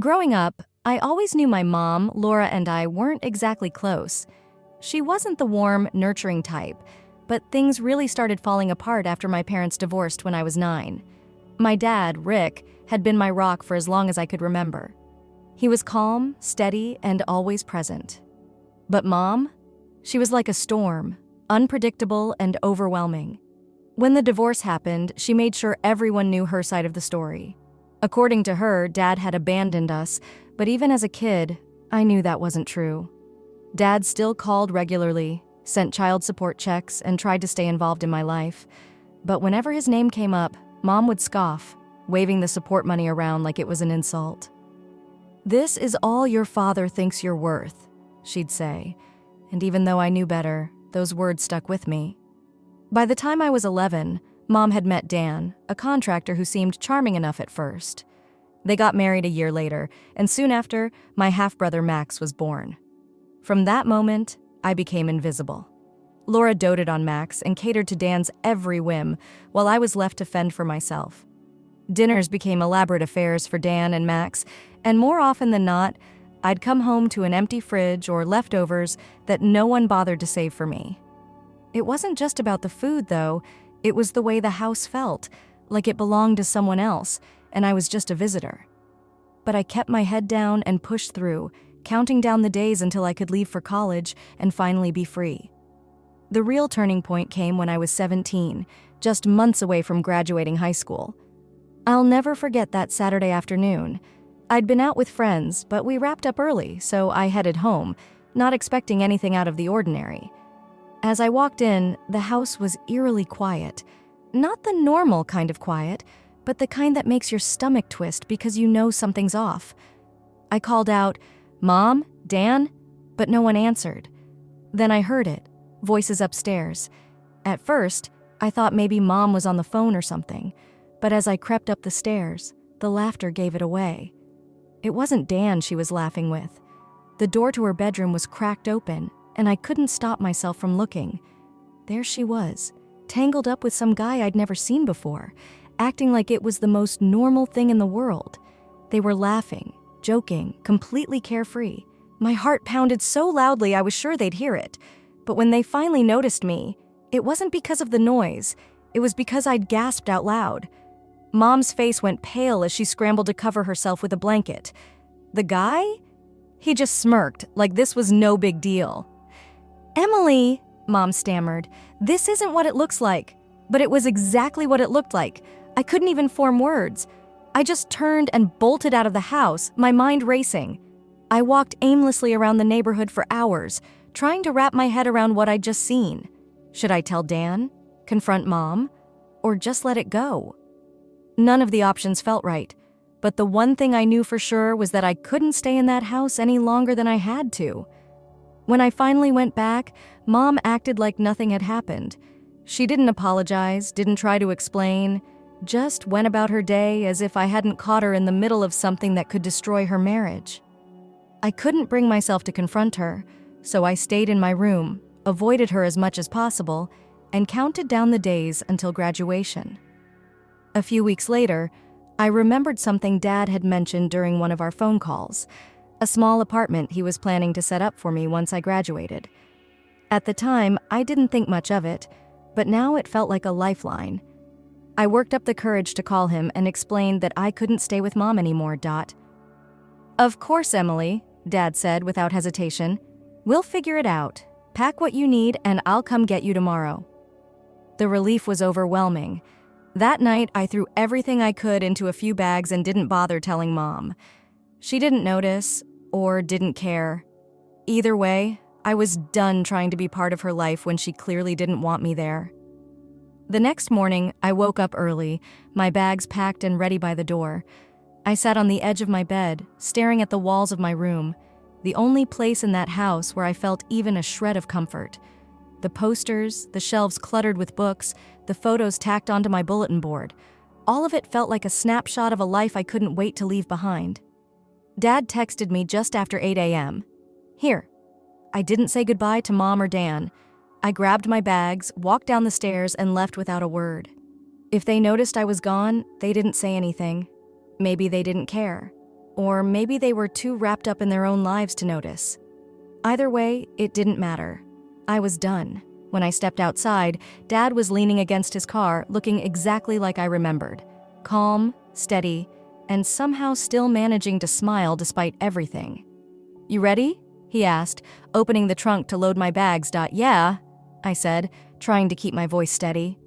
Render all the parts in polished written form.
Growing up, I always knew my mom, Laura, and I weren't exactly close. She wasn't the warm, nurturing type, but things really started falling apart after my parents divorced when I was 9. My dad, Rick, had been my rock for as long as I could remember. He was calm, steady, and always present. But Mom? She was like a storm, unpredictable and overwhelming. When the divorce happened, she made sure everyone knew her side of the story. According to her, Dad had abandoned us, but even as a kid, I knew that wasn't true. Dad still called regularly, sent child support checks, and tried to stay involved in my life. But whenever his name came up, Mom would scoff, waving the support money around like it was an insult. "This is all your father thinks you're worth," she'd say. And even though I knew better, those words stuck with me. By the time I was 11, Mom had met Dan, a contractor who seemed charming enough at first. They got married a year later, and soon after, my half-brother Max was born. From that moment, I became invisible. Laura doted on Max and catered to Dan's every whim, while I was left to fend for myself. Dinners became elaborate affairs for Dan and Max, and more often than not, I'd come home to an empty fridge or leftovers that no one bothered to save for me. It wasn't just about the food, though. It was the way the house felt, like it belonged to someone else, and I was just a visitor. But I kept my head down and pushed through, counting down the days until I could leave for college and finally be free. The real turning point came when I was 17, just months away from graduating high school. I'll never forget that Saturday afternoon. I'd been out with friends, but we wrapped up early, so I headed home, not expecting anything out of the ordinary. As I walked in, the house was eerily quiet. Not the normal kind of quiet, but the kind that makes your stomach twist because you know something's off. I called out, "Mom? Dan?" But no one answered. Then I heard it, voices upstairs. At first, I thought maybe Mom was on the phone or something, but as I crept up the stairs, the laughter gave it away. It wasn't Dan she was laughing with. The door to her bedroom was cracked open, and I couldn't stop myself from looking. There she was, tangled up with some guy I'd never seen before, acting like it was the most normal thing in the world. They were laughing, joking, completely carefree. My heart pounded so loudly I was sure they'd hear it. But when they finally noticed me, it wasn't because of the noise. It was because I'd gasped out loud. Mom's face went pale as she scrambled to cover herself with a blanket. The guy? He just smirked, like this was no big deal. "Emily," Mom stammered, "this isn't what it looks like." But it was exactly what it looked like. I couldn't even form words. I just turned and bolted out of the house, my mind racing. I walked aimlessly around the neighborhood for hours, trying to wrap my head around what I'd just seen. Should I tell Dan? Confront Mom? Or just let it go? None of the options felt right, but the one thing I knew for sure was that I couldn't stay in that house any longer than I had to. When I finally went back, Mom acted like nothing had happened. She didn't apologize, didn't try to explain, just went about her day as if I hadn't caught her in the middle of something that could destroy her marriage. I couldn't bring myself to confront her, so I stayed in my room, avoided her as much as possible, and counted down the days until graduation. A few weeks later, I remembered something Dad had mentioned during one of our phone calls, a small apartment he was planning to set up for me once I graduated. At the time, I didn't think much of it, but now it felt like a lifeline. I worked up the courage to call him and explained that I couldn't stay with Mom anymore. "Of course, Emily," Dad said without hesitation. "We'll figure it out. Pack what you need and I'll come get you tomorrow." The relief was overwhelming. That night, I threw everything I could into a few bags and didn't bother telling Mom. She didn't notice or didn't care. Either way, I was done trying to be part of her life when she clearly didn't want me there. The next morning, I woke up early, my bags packed and ready by the door. I sat on the edge of my bed, staring at the walls of my room, the only place in that house where I felt even a shred of comfort. The posters, the shelves cluttered with books, the photos tacked onto my bulletin board. All of it felt like a snapshot of a life I couldn't wait to leave behind. Dad texted me just after 8 a.m. "Here." I didn't say goodbye to Mom or Dan. I grabbed my bags, walked down the stairs, and left without a word. If they noticed I was gone, they didn't say anything. Maybe they didn't care. Or maybe they were too wrapped up in their own lives to notice. Either way, it didn't matter. I was done. When I stepped outside, Dad was leaning against his car, looking exactly like I remembered. Calm, steady, and somehow still managing to smile despite everything. "You ready?" he asked, opening the trunk to load my bags. "Yeah," I said, trying to keep my voice steady.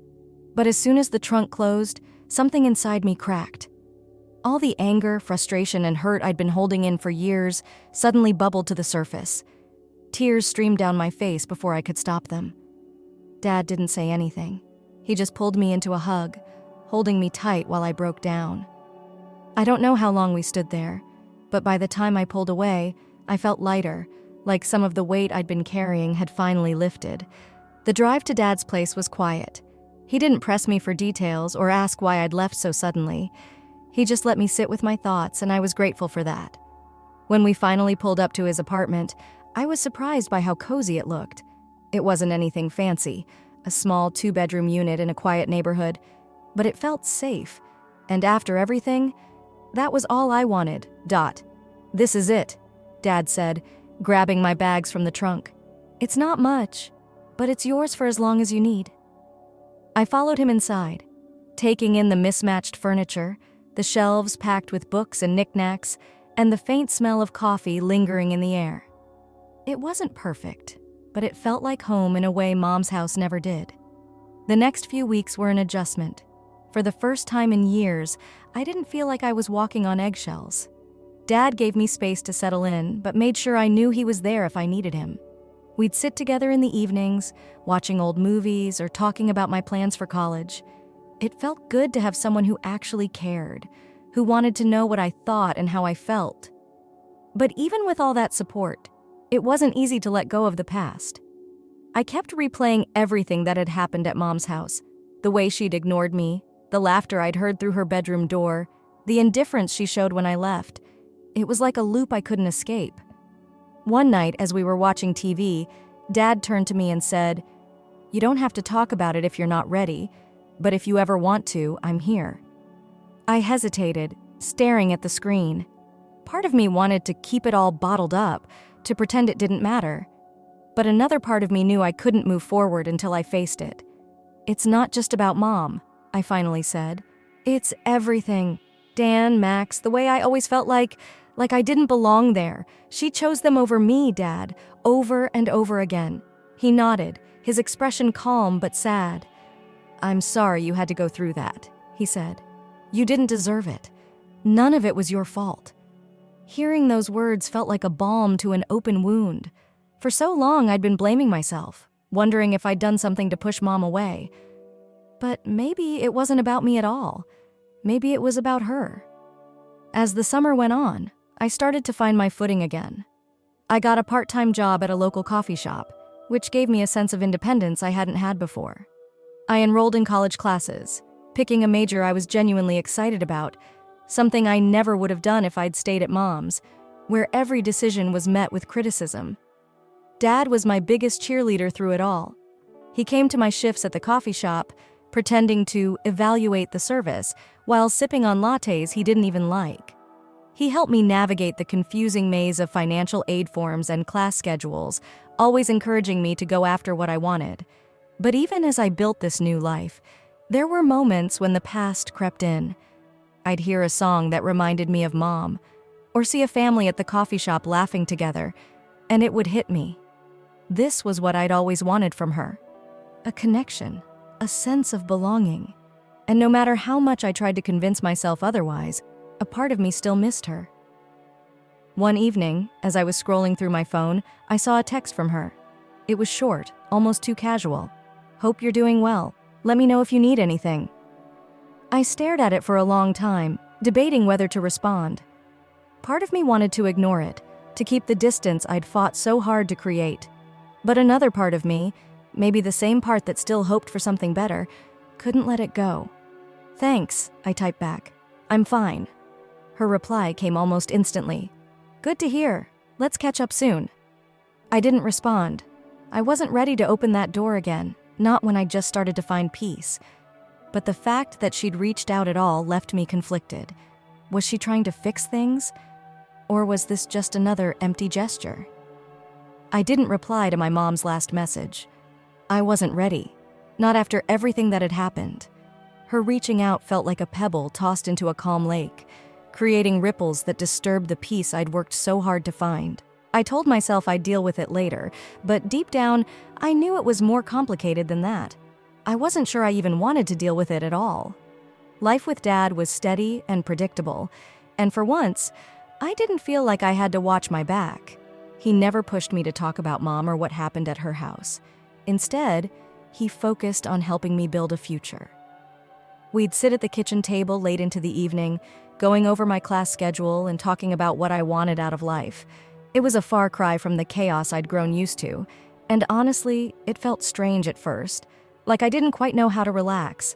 But as soon as the trunk closed, something inside me cracked. All the anger, frustration, and hurt I'd been holding in for years suddenly bubbled to the surface. Tears streamed down my face before I could stop them. Dad didn't say anything. He just pulled me into a hug, holding me tight while I broke down. I don't know how long we stood there, but by the time I pulled away, I felt lighter, like some of the weight I'd been carrying had finally lifted. The drive to Dad's place was quiet. He didn't press me for details or ask why I'd left so suddenly. He just let me sit with my thoughts, and I was grateful for that. When we finally pulled up to his apartment, I was surprised by how cozy it looked. It wasn't anything fancy, a small 2-bedroom unit in a quiet neighborhood, but it felt safe. And after everything, that was all I wanted. "This is it," Dad said, grabbing my bags from the trunk. "It's not much, but it's yours for as long as you need." I followed him inside, taking in the mismatched furniture, the shelves packed with books and knickknacks, and the faint smell of coffee lingering in the air. It wasn't perfect, but it felt like home in a way Mom's house never did. The next few weeks were an adjustment. For the first time in years, I didn't feel like I was walking on eggshells. Dad gave me space to settle in, but made sure I knew he was there if I needed him. We'd sit together in the evenings, watching old movies or talking about my plans for college. It felt good to have someone who actually cared, who wanted to know what I thought and how I felt. But even with all that support, it wasn't easy to let go of the past. I kept replaying everything that had happened at Mom's house. The way she'd ignored me, the laughter I'd heard through her bedroom door, the indifference she showed when I left. It was like a loop I couldn't escape. One night, as we were watching TV, Dad turned to me and said, "You don't have to talk about it if you're not ready, but if you ever want to, I'm here." I hesitated, staring at the screen. Part of me wanted to keep it all bottled up, to pretend it didn't matter. But another part of me knew I couldn't move forward until I faced it. "It's not just about Mom," I finally said. "It's everything. Dan, Max, the way I always felt like I didn't belong there. She chose them over me, Dad, over and over again." He nodded, his expression calm but sad. "I'm sorry you had to go through that," he said. "You didn't deserve it. None of it was your fault." Hearing those words felt like a balm to an open wound. For so long, I'd been blaming myself, wondering if I'd done something to push Mom away. But maybe it wasn't about me at all. Maybe it was about her. As the summer went on, I started to find my footing again. I got a part-time job at a local coffee shop, which gave me a sense of independence I hadn't had before. I enrolled in college classes, picking a major I was genuinely excited about, something I never would have done if I'd stayed at Mom's, where every decision was met with criticism. Dad was my biggest cheerleader through it all. He came to my shifts at the coffee shop, pretending to evaluate the service while sipping on lattes he didn't even like. He helped me navigate the confusing maze of financial aid forms and class schedules, always encouraging me to go after what I wanted. But even as I built this new life, there were moments when the past crept in. I'd hear a song that reminded me of Mom, or see a family at the coffee shop laughing together, and it would hit me. This was what I'd always wanted from her. A connection, a sense of belonging. And no matter how much I tried to convince myself otherwise, a part of me still missed her. One evening, as I was scrolling through my phone, I saw a text from her. It was short, almost too casual. "Hope you're doing well. Let me know if you need anything." I stared at it for a long time, debating whether to respond. Part of me wanted to ignore it, to keep the distance I'd fought so hard to create. But another part of me, maybe the same part that still hoped for something better, couldn't let it go. "Thanks," I typed back. "I'm fine." Her reply came almost instantly. "Good to hear. Let's catch up soon." I didn't respond. I wasn't ready to open that door again, not when I just started to find peace. But the fact that she'd reached out at all left me conflicted. Was she trying to fix things? Or was this just another empty gesture? I didn't reply to my mom's last message. I wasn't ready, not after everything that had happened. Her reaching out felt like a pebble tossed into a calm lake, creating ripples that disturbed the peace I'd worked so hard to find. I told myself I'd deal with it later, but deep down, I knew it was more complicated than that. I wasn't sure I even wanted to deal with it at all. Life with Dad was steady and predictable, and for once, I didn't feel like I had to watch my back. He never pushed me to talk about Mom or what happened at her house. Instead, he focused on helping me build a future. We'd sit at the kitchen table late into the evening, going over my class schedule and talking about what I wanted out of life. It was a far cry from the chaos I'd grown used to, and honestly, it felt strange at first, like I didn't quite know how to relax.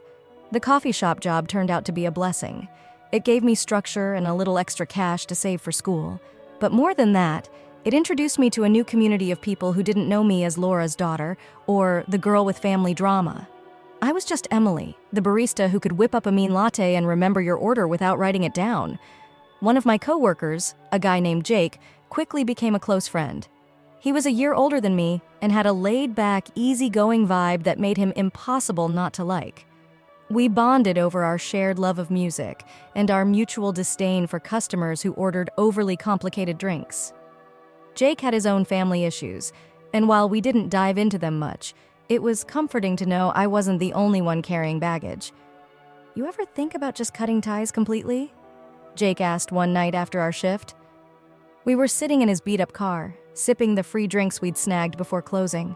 The coffee shop job turned out to be a blessing. It gave me structure and a little extra cash to save for school. But more than that, it introduced me to a new community of people who didn't know me as Laura's daughter or the girl with family drama. I was just Emily, the barista who could whip up a mean latte and remember your order without writing it down. One of my coworkers, a guy named Jake, quickly became a close friend. He was a year older than me and had a laid-back, easygoing vibe that made him impossible not to like. We bonded over our shared love of music and our mutual disdain for customers who ordered overly complicated drinks. Jake had his own family issues, and while we didn't dive into them much, it was comforting to know I wasn't the only one carrying baggage. "You ever think about just cutting ties completely?" Jake asked one night after our shift. We were sitting in his beat-up car, sipping the free drinks we'd snagged before closing.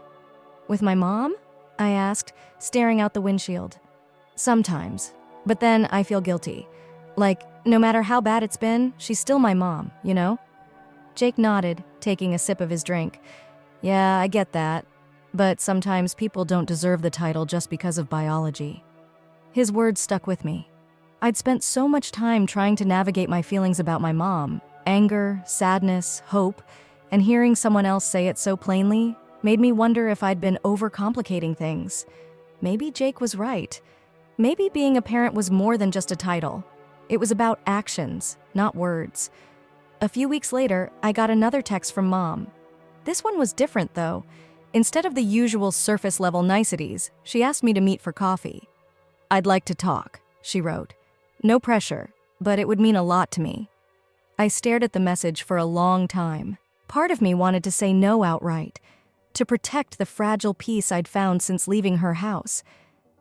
"With my mom?" I asked, staring out the windshield. "Sometimes, but then I feel guilty. Like, no matter how bad it's been, she's still my mom, you know?" Jake nodded, taking a sip of his drink. "Yeah, I get that. But sometimes people don't deserve the title just because of biology." His words stuck with me. I'd spent so much time trying to navigate my feelings about my mom, anger, sadness, hope, and hearing someone else say it so plainly made me wonder if I'd been overcomplicating things. Maybe Jake was right. Maybe being a parent was more than just a title. It was about actions, not words. A few weeks later, I got another text from Mom. This one was different, though. Instead of the usual surface-level niceties, she asked me to meet for coffee. "I'd like to talk," she wrote. No pressure, but it would mean a lot to me. I stared at the message for a long time. Part of me wanted to say no outright, to protect the fragile peace I'd found since leaving her house.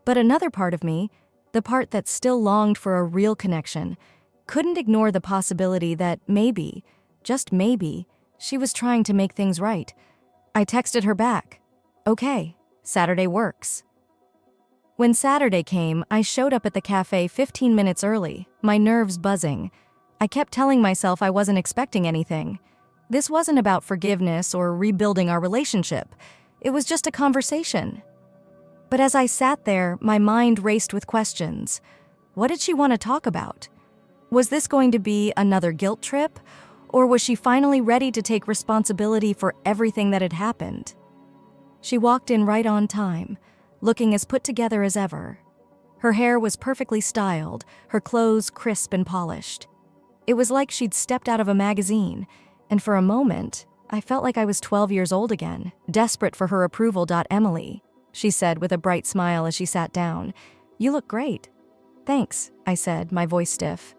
But another part of me, the part that still longed for a real connection, couldn't ignore the possibility that maybe, just maybe, she was trying to make things right. I texted her back. "Okay, Saturday works." When Saturday came, I showed up at the cafe 15 minutes early, my nerves buzzing. I kept telling myself I wasn't expecting anything. This wasn't about forgiveness or rebuilding our relationship. It was just a conversation. But as I sat there, my mind raced with questions. What did she want to talk about? Was this going to be another guilt trip? Or was she finally ready to take responsibility for everything that had happened? She walked in right on time, looking as put together as ever. Her hair was perfectly styled, her clothes crisp and polished. It was like she'd stepped out of a magazine, and for a moment, I felt like I was 12 years old again, desperate for her approval. "Emily," she said with a bright smile as she sat down. "You look great." "Thanks," I said, my voice stiff.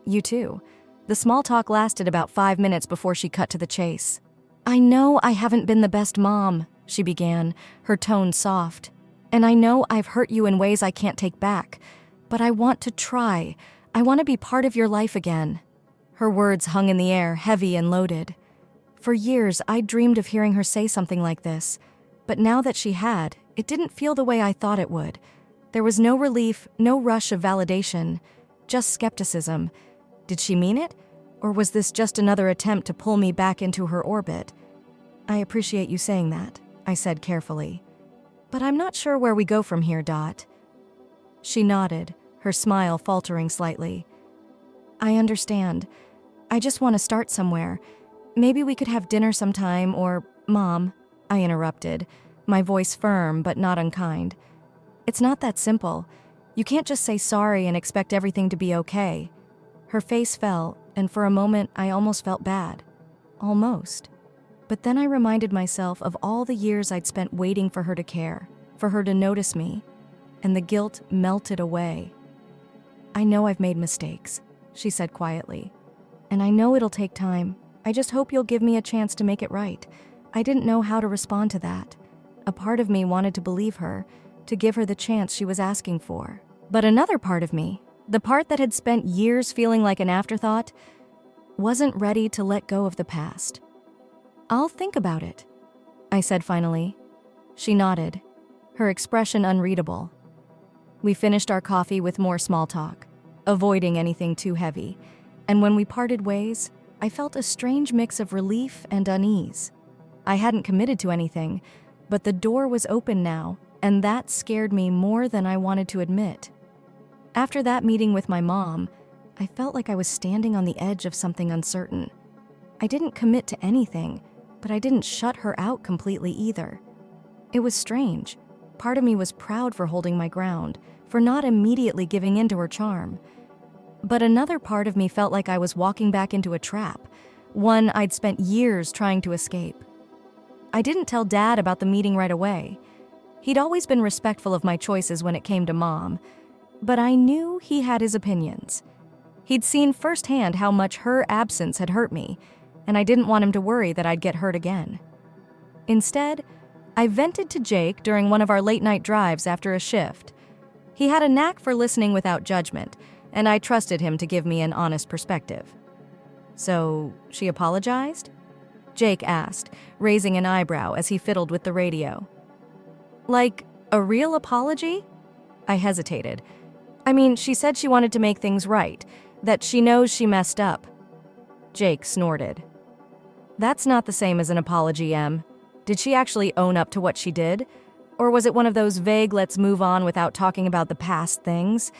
"You too." The small talk lasted about 5 minutes before she cut to the chase. "I know I haven't been the best mom," she began, her tone soft. "And I know I've hurt you in ways I can't take back. But I want to try. I want to be part of your life again." Her words hung in the air, heavy and loaded. For years, I'd dreamed of hearing her say something like this. But now that she had, it didn't feel the way I thought it would. There was no relief, no rush of validation, just skepticism. Did she mean it? Or was this just another attempt to pull me back into her orbit? "I appreciate you saying that," I said carefully. "But I'm not sure where we go from here, Dot." She nodded, her smile faltering slightly. "I understand. I just want to start somewhere. Maybe we could have dinner sometime or—" "Mom," I interrupted, my voice firm but not unkind. "It's not that simple. You can't just say sorry and expect everything to be okay. Her face fell, and for a moment I almost felt bad. Almost. But then I reminded myself of all the years I'd spent waiting for her to care, for her to notice me, and the guilt melted away. "I know I've made mistakes," she said quietly. "And I know it'll take time. I just hope you'll give me a chance to make it right." I didn't know how to respond to that. A part of me wanted to believe her, to give her the chance she was asking for. But another part of me, the part that had spent years feeling like an afterthought, wasn't ready to let go of the past. "I'll think about it," I said finally. She nodded, her expression unreadable. We finished our coffee with more small talk, avoiding anything too heavy, and when we parted ways, I felt a strange mix of relief and unease. I hadn't committed to anything, but the door was open now, and that scared me more than I wanted to admit. After that meeting with my mom, I felt like I was standing on the edge of something uncertain. I didn't commit to anything, but I didn't shut her out completely either. It was strange. Part of me was proud for holding my ground, for not immediately giving in to her charm. But another part of me felt like I was walking back into a trap, one I'd spent years trying to escape. I didn't tell Dad about the meeting right away. He'd always been respectful of my choices when it came to Mom, but I knew he had his opinions. He'd seen firsthand how much her absence had hurt me, and I didn't want him to worry that I'd get hurt again. Instead, I vented to Jake during one of our late-night drives after a shift. He had a knack for listening without judgment, and I trusted him to give me an honest perspective. "So, she apologized?" Jake asked, raising an eyebrow as he fiddled with the radio. "Like, a real apology?" I hesitated. "I mean, she said she wanted to make things right, that she knows she messed up." Jake snorted. "That's not the same as an apology, Em. Did she actually own up to what she did? Or was it one of those vague let's move on without talking about the past things?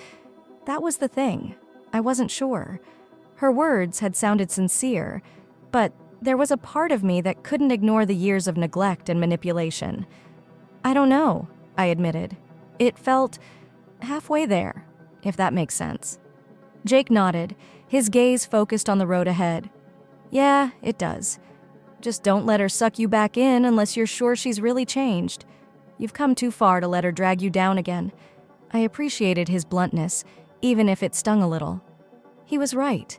That was the thing. I wasn't sure. Her words had sounded sincere, but there was a part of me that couldn't ignore the years of neglect and manipulation. "I don't know," I admitted. "It felt halfway there, if that makes sense." Jake nodded, his gaze focused on the road ahead. "Yeah, it does. Just don't let her suck you back in unless you're sure she's really changed. You've come too far to let her drag you down again." I appreciated his bluntness, even if it stung a little. He was right.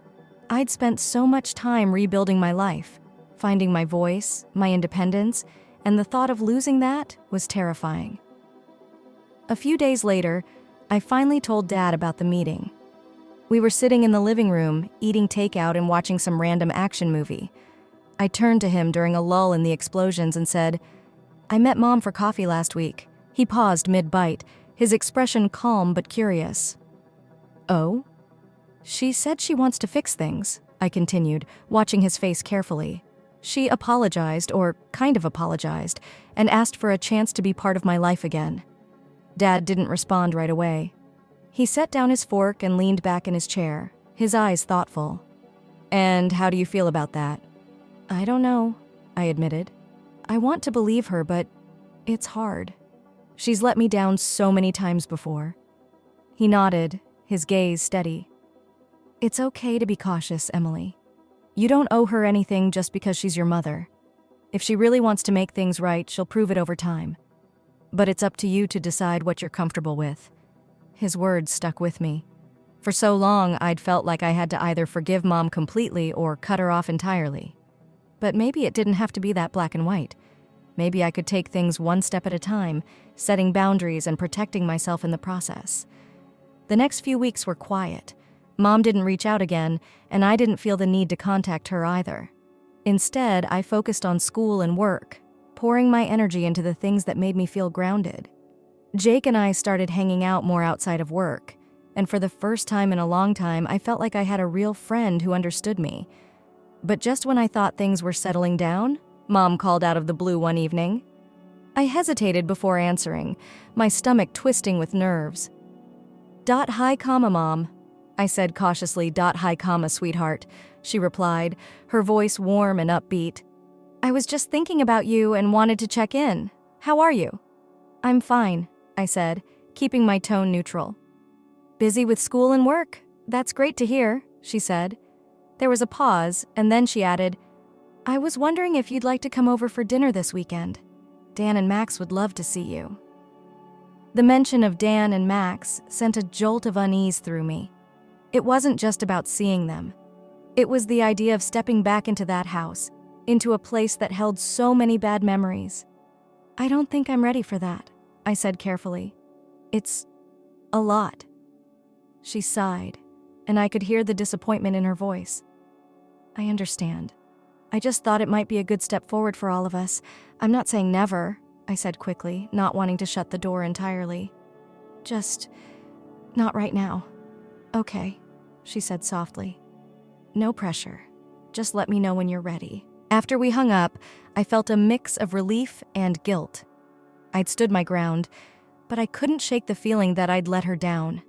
I'd spent so much time rebuilding my life, finding my voice, my independence, and the thought of losing that was terrifying. A few days later, I finally told Dad about the meeting. We were sitting in the living room, eating takeout and watching some random action movie. I turned to him during a lull in the explosions and said, "I met Mom for coffee last week." He paused mid-bite, his expression calm but curious. "Oh?" "She said she wants to fix things," I continued, watching his face carefully. "She apologized, or kind of apologized, and asked for a chance to be part of my life again." Dad didn't respond right away. He set down his fork and leaned back in his chair, his eyes thoughtful. "And how do you feel about that?" "I don't know," I admitted. "I want to believe her, but it's hard. She's let me down so many times before." He nodded, his gaze steady. "It's okay to be cautious, Emily. You don't owe her anything just because she's your mother. If she really wants to make things right, she'll prove it over time. But it's up to you to decide what you're comfortable with." His words stuck with me. For so long, I'd felt like I had to either forgive Mom completely or cut her off entirely. But maybe it didn't have to be that black and white. Maybe I could take things one step at a time, setting boundaries and protecting myself in the process. The next few weeks were quiet. Mom didn't reach out again, and I didn't feel the need to contact her either. Instead, I focused on school and work, pouring my energy into the things that made me feel grounded. Jake and I started hanging out more outside of work, and for the first time in a long time, I felt like I had a real friend who understood me. But just when I thought things were settling down, Mom called out of the blue one evening. I hesitated before answering, my stomach twisting with nerves. "Hi, Mom," I said cautiously. "Hi, sweetheart," she replied, her voice warm and upbeat. "I was just thinking about you and wanted to check in. How are you?" "I'm fine," I said, keeping my tone neutral. "Busy with school and work? That's great to hear," she said. There was a pause, and then she added, I was wondering if you'd like to come over for dinner this weekend. Dan and Max would love to see you. The mention of Dan and Max sent a jolt of unease through me. It wasn't just about seeing them. It was the idea of stepping back into that house, into a place that held so many bad memories. I don't think I'm ready for that, I said carefully. It's a lot. She sighed, and I could hear the disappointment in her voice. I understand. I just thought it might be a good step forward for all of us. I'm not saying never, I said quickly, not wanting to shut the door entirely. Just not right now. Okay, she said softly. No pressure. Just let me know when you're ready. After we hung up, I felt a mix of relief and guilt. I'd stood my ground, but I couldn't shake the feeling that I'd let her down.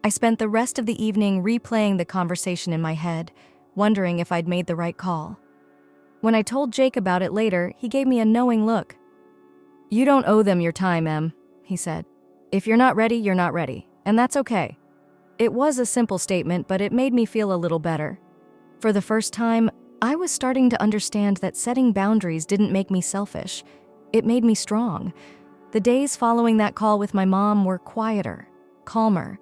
I spent the rest of the evening replaying the conversation in my head, wondering if I'd made the right call. When I told Jake about it later, he gave me a knowing look. You don't owe them your time, Em, he said. If you're not ready, you're not ready, and that's okay. It was a simple statement, but it made me feel a little better. For the first time, I was starting to understand that setting boundaries didn't make me selfish. It made me strong. The days following that call with my mom were quieter, calmer.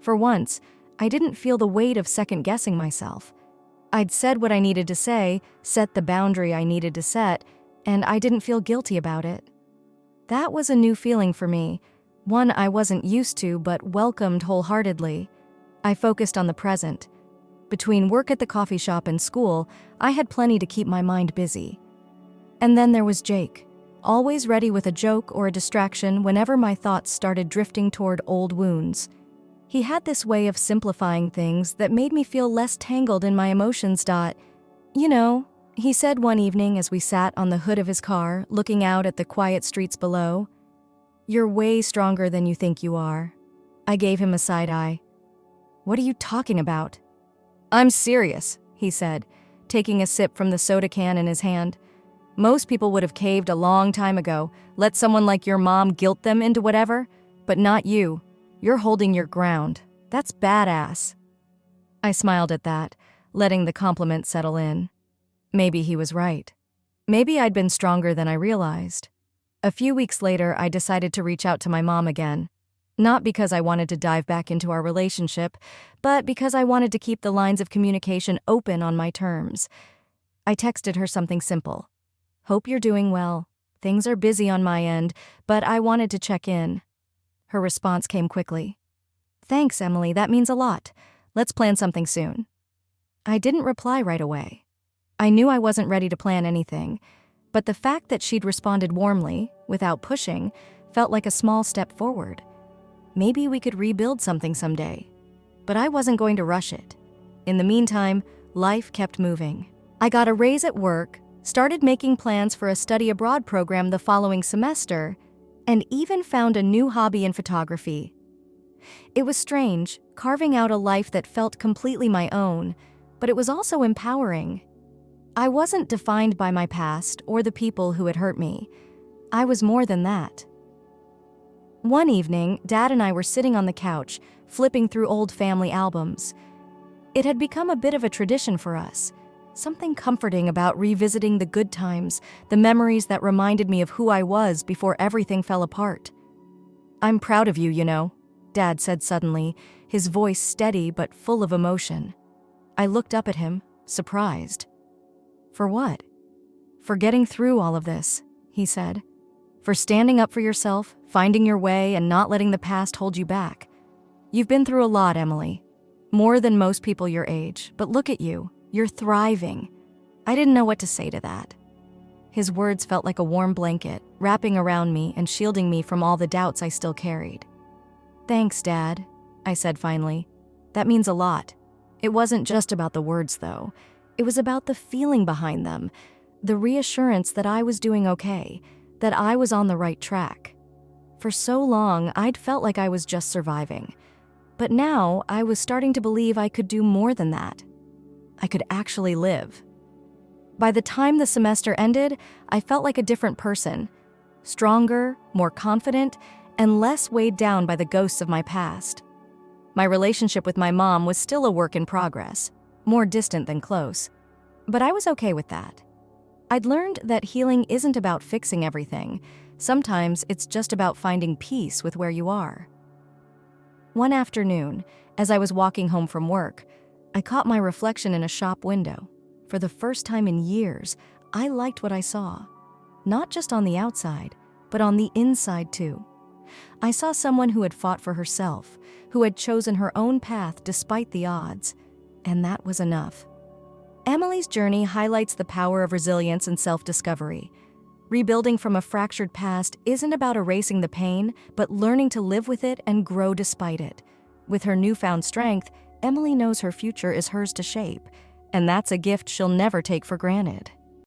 For once, I didn't feel the weight of second-guessing myself. I'd said what I needed to say, set the boundary I needed to set, and I didn't feel guilty about it. That was a new feeling for me, one I wasn't used to but welcomed wholeheartedly. I focused on the present. Between work at the coffee shop and school, I had plenty to keep my mind busy. And then there was Jake, always ready with a joke or a distraction whenever my thoughts started drifting toward old wounds. He had this way of simplifying things that made me feel less tangled in my emotions. You know, he said one evening as we sat on the hood of his car, looking out at the quiet streets below, you're way stronger than you think you are. I gave him a side eye. What are you talking about? I'm serious, he said, taking a sip from the soda can in his hand. Most people would have caved a long time ago, let someone like your mom guilt them into whatever, but not you. You're holding your ground. That's badass. I smiled at that, letting the compliment settle in. Maybe he was right. Maybe I'd been stronger than I realized. A few weeks later, I decided to reach out to my mom again. Not because I wanted to dive back into our relationship, but because I wanted to keep the lines of communication open on my terms. I texted her something simple. Hope you're doing well. Things are busy on my end, but I wanted to check in. Her response came quickly. Thanks, Emily, that means a lot. Let's plan something soon. I didn't reply right away. I knew I wasn't ready to plan anything, but the fact that she'd responded warmly, without pushing, felt like a small step forward. Maybe we could rebuild something someday. But I wasn't going to rush it. In the meantime, life kept moving. I got a raise at work, started making plans for a study abroad program the following semester, and even found a new hobby in photography. It was strange, carving out a life that felt completely my own, but it was also empowering. I wasn't defined by my past or the people who had hurt me. I was more than that. One evening, Dad and I were sitting on the couch, flipping through old family albums. It had become a bit of a tradition for us. Something comforting about revisiting the good times, the memories that reminded me of who I was before everything fell apart. I'm proud of you, you know, Dad said suddenly, his voice steady but full of emotion. I looked up at him, surprised. For what? For getting through all of this, he said. For standing up for yourself, finding your way, and not letting the past hold you back. You've been through a lot, Emily. More than most people your age, but look at you. You're thriving. I didn't know what to say to that. His words felt like a warm blanket, wrapping around me and shielding me from all the doubts I still carried. Thanks, Dad, I said finally. That means a lot. It wasn't just about the words, though. It was about the feeling behind them, the reassurance that I was doing okay, that I was on the right track. For so long, I'd felt like I was just surviving. But now, I was starting to believe I could do more than that. I could actually live. By the time the semester ended, I felt like a different person. Stronger, more confident, and less weighed down by the ghosts of my past. My relationship with my mom was still a work in progress, more distant than close. But I was okay with that. I'd learned that healing isn't about fixing everything. Sometimes it's just about finding peace with where you are. One afternoon, as I was walking home from work, I caught my reflection in a shop window. For the first time in years, I liked what I saw. Not just on the outside, but on the inside too. I saw someone who had fought for herself, who had chosen her own path despite the odds, and that was enough. Emily's journey highlights the power of resilience and self-discovery. Rebuilding from a fractured past isn't about erasing the pain, but learning to live with it and grow despite it. With her newfound strength, Emily knows her future is hers to shape, and that's a gift she'll never take for granted.